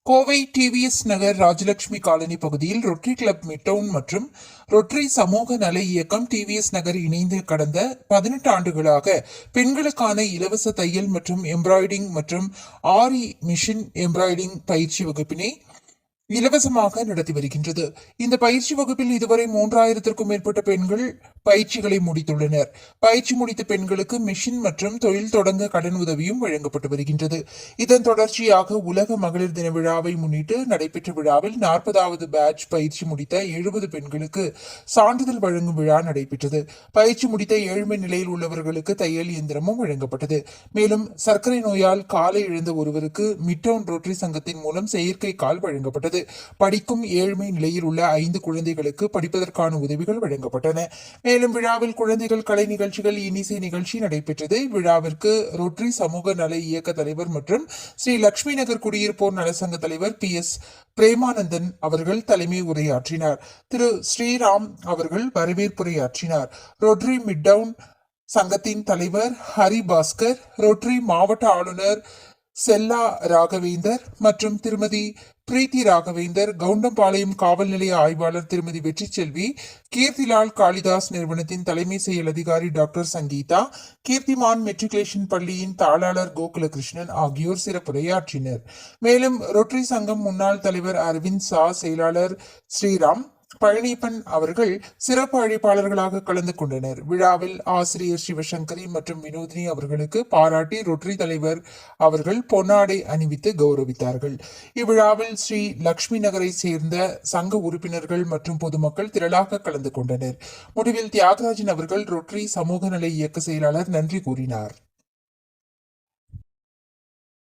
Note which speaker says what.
Speaker 1: Kovai TVS நகர் Rajalakshmi colony பகுதியில் rotary club midtown மற்றும் rotary சமூக நல இயக்கம் டிவிஎஸ் நகர் இணைந்து கடந்த 18 ஆண்டுகளாக பெண்களுக்கான இலவச தையல் மற்றும் எம்ப்ராய்டிங் மற்றும் ஆரி மிஷின் எம்ப்ராய்டிங் பயிற்சி வகுப்பினை இலவசமாக நடத்தி வருகின்றது. இந்த பயிற்சி வகுப்பில் இதுவரை 3000க்கும் மேற்பட்ட பெண்கள் பயிற்சிகளை முடித்துள்ளனர். பயிற்சி முடித்த பெண்களுக்கு மிஷின் மற்றும் தொழில் தொடங்க கடன் உதவியும் வழங்கப்பட்டு வருகின்றது. இதன் தொடர்ச்சியாக உலக மகளிர் தின விழாவை முன்னிட்டு நடைபெற்ற விழாவில் 40வது பேட்ச் பயிற்சி முடித்த 70 பெண்களுக்கு சான்றிதழ் வழங்கும் விழா நடைபெற்றது. பயிற்சி முடித்த ஏழ்மை நிலையில் உள்ளவர்களுக்கு தையல் இயந்திரமும் வழங்கப்பட்டது. மேலும் சர்க்கரை நோயால் காலை இழந்த ஒருவருக்கு மிட்டவுன் ரோட்டரி சங்கத்தின் மூலம் செயற்கை கால் வழங்கப்பட்டது. படிக்கும் ஏழ்மை நிலையில் உள்ள 5 குழந்தைகளுக்கு படிப்பதற்கான உதவிகள் வழங்கப்பட்டன. மேலும் விழாவில் குழந்தைகள் கலை நிகழ்ச்சிகள், இன்னிசை நிகழ்ச்சி நடைபெற்றது. விழாவிற்கு ரொட்டரி சமூக நல இயக்க தலைவர் மற்றும் ஸ்ரீ லட்சுமி நகர் குடியிருப்போர் நலசங்க தலைவர் PS பிரேமானந்தன் அவர்கள் தலைமை உரையாற்றினார். திரு ஸ்ரீராம் அவர்கள் வரவேற்புரையாற்றினார். ரொட்டரி மிட்டவுன் சங்கத்தின் தலைவர் ஹரிபாஸ்கர், ரொட்டரி மாவட்ட ஆளுநர் செல்லா ராகவேந்தர் மற்றும் திருமதி பிரீத்தி ராகவேந்தர், கவுண்டம்பாளையம் காவல் நிலைய ஆய்வாளர் திருமதி வெற்றி செல்வி, கீர்த்திலால் காளிதாஸ் நிறுவனத்தின் தலைமை செயல் அதிகாரி டாக்டர் சங்கீதா, கீர்த்திமான் மெட்ரிகுலேஷன் பள்ளியின் தாளாளர் கோகுலகிருஷ்ணன் ஆகியோர் சிறப்புரையாற்றினர். மேலும் ரொட்டரி சங்கம் முன்னாள் தலைவர் அரவிந்த் சா, செயலாளர் ஸ்ரீராம், பழனியப்பன் அவர்கள் சிறப்பு அழைப்பாளர்களாக கலந்து கொண்டனர். விழாவில் ஆசிரியர் சிவசங்கரி மற்றும் வினோதினி அவர்களுக்கு பாராட்டி ரொட்டரி தலைவர் அவர்கள் பொன்னாடை அணிவித்து கௌரவித்தார்கள். இவ்விழாவில் ஸ்ரீ லட்சுமி நகரை சேர்ந்த சங்க உறுப்பினர்கள் மற்றும் பொதுமக்கள் திரளாக கலந்து கொண்டனர். முடிவில் தியாகராஜன் அவர்கள் ரொட்டரி சமூக நல இயக்க செயலாளர் நன்றி கூறினார்.